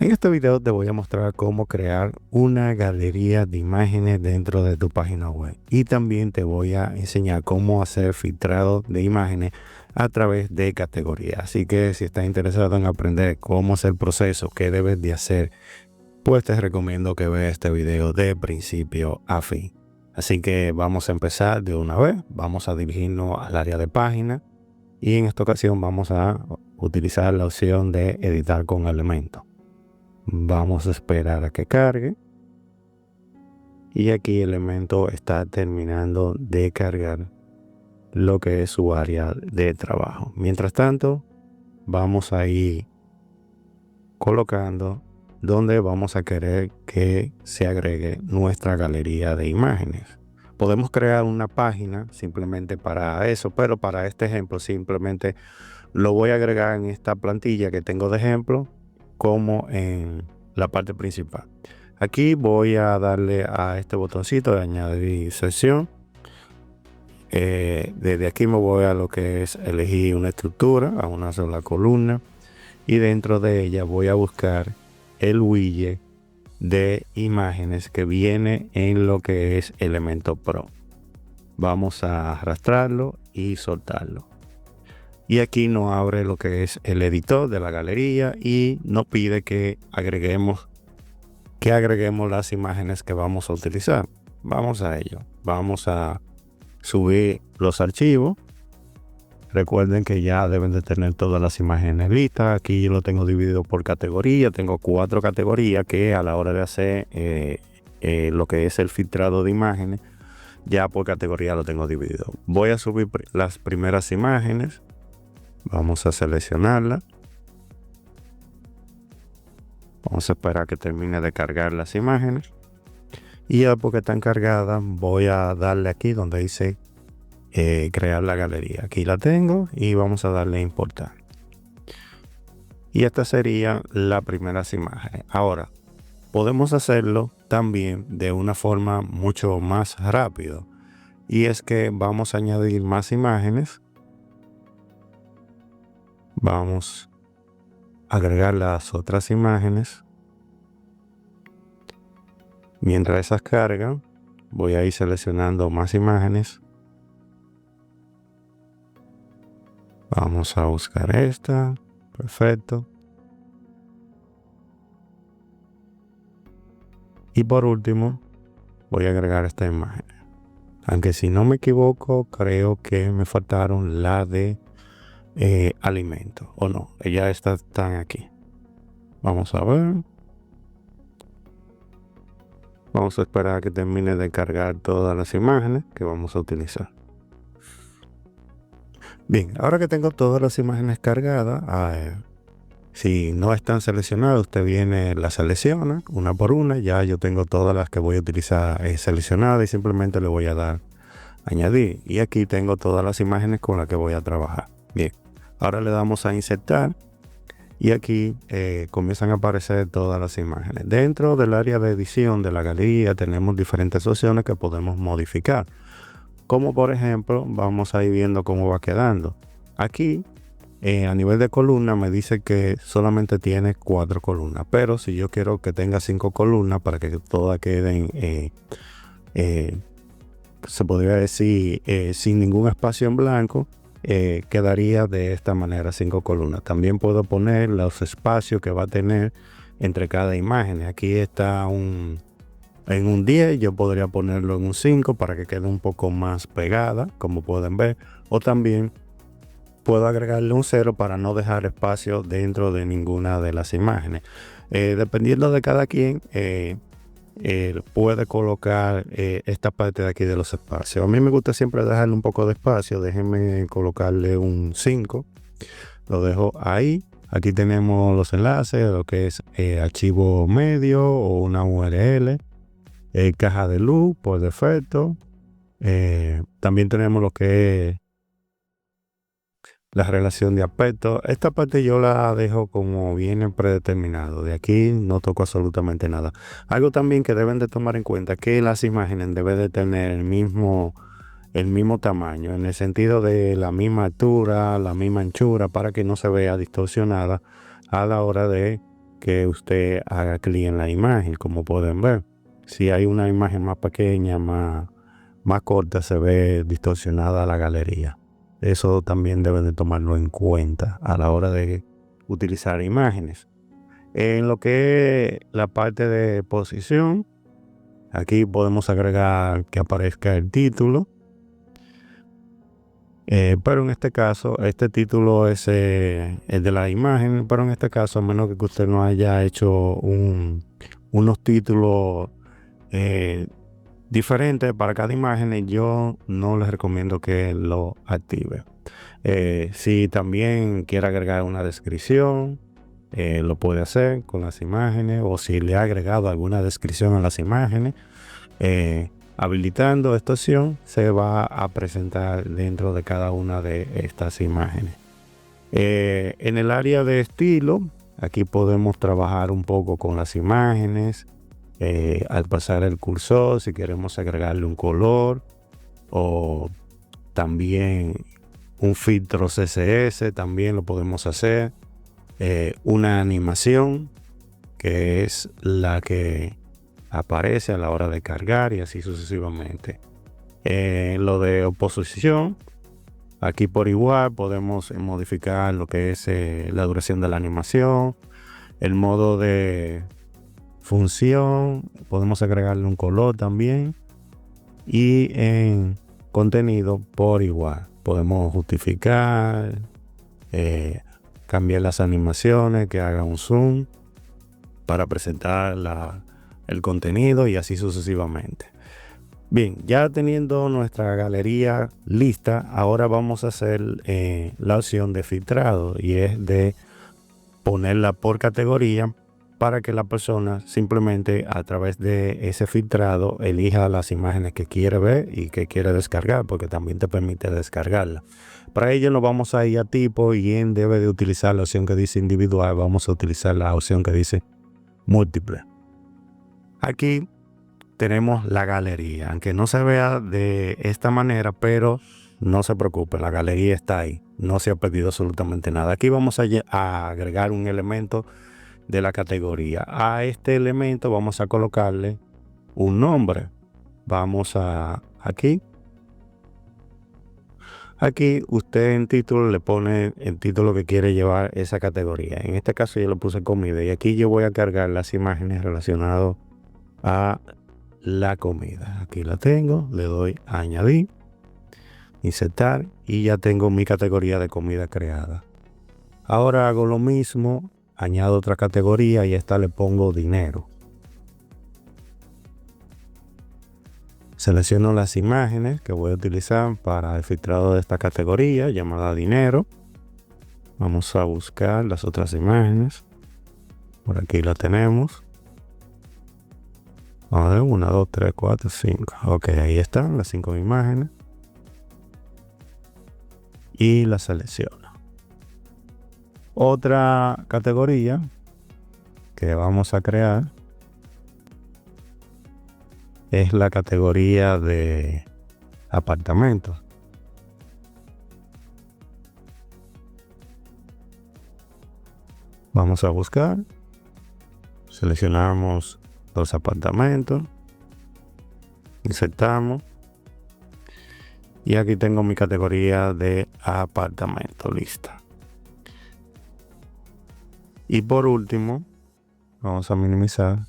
En este video te voy a mostrar cómo crear una galería de imágenes dentro de tu página web y también te voy a enseñar cómo hacer filtrado de imágenes a través de categorías. Así que si estás interesado en aprender cómo hacer el proceso, qué debes de hacer, pues te recomiendo que veas este video de principio a fin. Así que vamos a empezar de una vez. Vamos a dirigirnos al área de página y en esta ocasión vamos a utilizar la opción de editar con elementos. Vamos a esperar a que cargue. Y aquí Elementor está terminando de cargar lo que es su área de trabajo. Mientras tanto, vamos a ir colocando donde vamos a querer que se agregue nuestra galería de imágenes. Podemos crear una página simplemente para eso, pero para este ejemplo simplemente lo voy a agregar en esta plantilla que tengo de ejemplo como en la parte principal. Aquí voy a darle a este botoncito de añadir sección. Desde aquí me voy a lo que es elegir una estructura, a una sola columna, y dentro de ella voy a buscar el widget de imágenes que viene en lo que es Elementor Pro. Vamos a arrastrarlo y soltarlo. Y aquí nos abre lo que es el editor de la galería y nos pide que agreguemos las imágenes que vamos a utilizar. Vamos a ello. Vamos a subir los archivos. Recuerden que ya deben de tener todas las imágenes listas. Aquí yo lo tengo dividido por categoría. Tengo 4 categorías que a la hora de hacer lo que es el filtrado de imágenes, ya por categoría lo tengo dividido. Voy a subir las primeras imágenes. Vamos a seleccionarla. Vamos a esperar que termine de cargar las imágenes. Y ya porque están cargadas, voy a darle aquí donde dice crear la galería. Aquí la tengo y vamos a darle a importar. Y esta sería la primera imagen. Ahora, podemos hacerlo también de una forma mucho más rápido. Y es que vamos a añadir más imágenes. Vamos a agregar las otras imágenes. Mientras esas cargan, voy a ir seleccionando más imágenes. Vamos a buscar esta. Perfecto. Y por último, voy a agregar esta imagen. Aunque si no me equivoco, creo que me faltaron la de alimento. O no, ellas están aquí. Vamos a ver. Vamos a esperar a que termine de cargar todas las imágenes que vamos a utilizar. Bien, ahora que tengo todas las imágenes cargadas, si no están seleccionadas, usted viene, las selecciona una por una. Ya yo tengo todas las que voy a utilizar seleccionadas y simplemente le voy a dar añadir. Y aquí tengo todas las imágenes con las que voy a trabajar. Bien, ahora le damos a insertar y aquí comienzan a aparecer todas las imágenes. Dentro del área de edición de la galería tenemos diferentes opciones que podemos modificar. Como por ejemplo, vamos a ir viendo cómo va quedando. Aquí a nivel de columna me dice que solamente tiene 4 columnas, pero si yo quiero que tenga 5 columnas para que todas queden, se podría decir, sin ningún espacio en blanco, quedaría de esta manera 5 columnas. También puedo poner los espacios que va a tener entre cada imagen. Aquí está en un 10, yo podría ponerlo en un 5 para que quede un poco más pegada, como pueden ver, o también puedo agregarle un 0 para no dejar espacio dentro de ninguna de las imágenes. Dependiendo de cada quien, puede colocar esta parte de aquí de los espacios. A mí me gusta siempre dejarle un poco de espacio. Déjenme colocarle un 5. Lo dejo ahí. Aquí tenemos los enlaces, lo que es archivo medio o una URL. Caja de luz por defecto. También tenemos lo que es la relación de aspecto. Esta parte yo la dejo como viene predeterminado. De aquí no toco absolutamente nada. Algo también que deben de tomar en cuenta que las imágenes deben de tener el mismo tamaño, en el sentido de la misma altura, la misma anchura, para que no se vea distorsionada a la hora de que usted haga clic en la imagen, como pueden ver. Si hay una imagen más pequeña, más corta, se ve distorsionada la galería. Eso también deben de tomarlo en cuenta a la hora de utilizar imágenes. En lo que es la parte de posición, aquí podemos agregar que aparezca el título. Pero en este caso, este título es el de la imagen, pero en este caso, a menos que usted no haya hecho unos títulos diferentes para cada imagen, yo no les recomiendo que lo active. Si también quiere agregar una descripción, lo puede hacer con las imágenes, o si le ha agregado alguna descripción a las imágenes, habilitando esta opción se va a presentar dentro de cada una de estas imágenes. En el área de estilo, aquí podemos trabajar un poco con las imágenes. Al pasar el cursor, si queremos agregarle un color o también un filtro CSS, también lo podemos hacer. Una animación, que es la que aparece a la hora de cargar, y así sucesivamente. Lo de oposición, aquí por igual podemos modificar lo que es la duración de la animación, el modo de función, podemos agregarle un color también, y en contenido por igual podemos justificar, cambiar las animaciones, que haga un zoom para presentar el contenido, y así sucesivamente. Bien, ya teniendo nuestra galería lista, ahora vamos a hacer la opción de filtrado, y es de ponerla por categoría para que la persona simplemente a través de ese filtrado elija las imágenes que quiere ver y que quiere descargar, porque también te permite descargarla. Para ello nos vamos a ir a tipo, y en debe de utilizar la opción que dice individual, vamos a utilizar la opción que dice múltiple. Aquí tenemos la galería, aunque no se vea de esta manera, pero no se preocupe, la galería está ahí, no se ha perdido absolutamente nada. Aquí vamos a agregar un elemento de la categoría. A este elemento vamos a colocarle un nombre. Vamos a aquí usted en título le pone el título que quiere llevar esa categoría. En este caso yo le puse comida, y aquí yo voy a cargar las imágenes relacionadas a la comida. Aquí la tengo, le doy a añadir, insertar, y ya tengo mi categoría de comida creada. Ahora hago lo mismo, añado otra categoría, y a esta le pongo dinero. Selecciono las imágenes que voy a utilizar para el filtrado de esta categoría llamada dinero. Vamos a buscar las otras imágenes. Por aquí la tenemos. A ver, 1, 2, 3, 4, 5. Ok, ahí están las 5 imágenes. Y la selecciono. Otra categoría que vamos a crear es la categoría de apartamentos. Vamos a buscar, seleccionamos los apartamentos, insertamos, y aquí tengo mi categoría de apartamento lista. Y por último, vamos a minimizar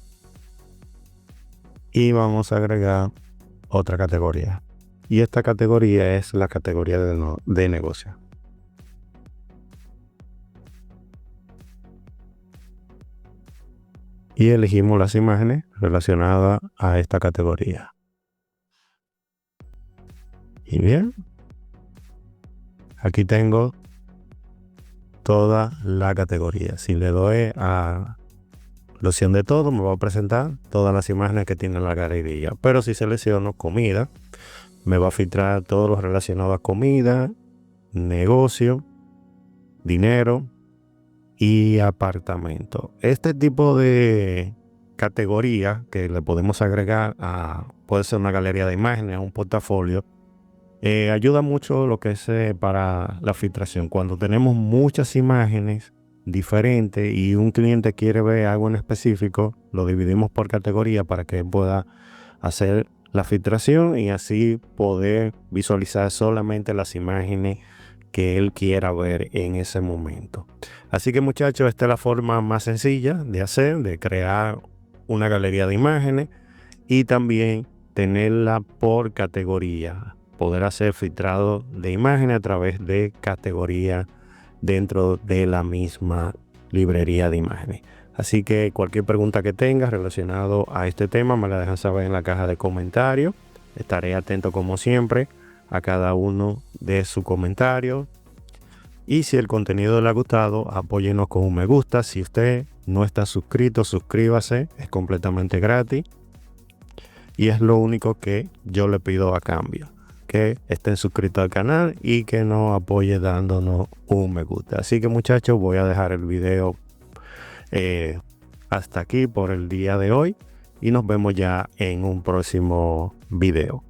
y vamos a agregar otra categoría, y esta categoría es la categoría de negocio. Y elegimos las imágenes relacionadas a esta categoría. Y bien, aquí tengo toda la categoría. Si le doy a la opción de todo, me va a presentar todas las imágenes que tiene la galería. Pero si selecciono comida, me va a filtrar todo lo relacionado a comida, negocio, dinero y apartamento. Este tipo de categoría que le podemos agregar puede ser una galería de imágenes, un portafolio, ayuda mucho lo que es para la filtración. Cuando tenemos muchas imágenes, diferente y un cliente quiere ver algo en específico, lo dividimos por categoría para que pueda hacer la filtración y así poder visualizar solamente las imágenes que él quiera ver en ese momento. Así que muchachos, esta es la forma más sencilla de crear una galería de imágenes y también tenerla por categoría, poder hacer filtrado de imágenes a través de categoría dentro de la misma librería de imágenes. Así que cualquier pregunta que tengas relacionado a este tema me la dejan saber en la caja de comentarios. Estaré atento como siempre a cada uno de sus comentarios. Y si el contenido le ha gustado, apóyenos con un me gusta. Si usted no está suscrito, suscríbase, es completamente gratis. Y es lo único que yo le pido a cambio, que estén suscritos al canal y que nos apoye dándonos un me gusta. Así que muchachos, voy a dejar el video hasta aquí por el día de hoy y nos vemos ya en un próximo video.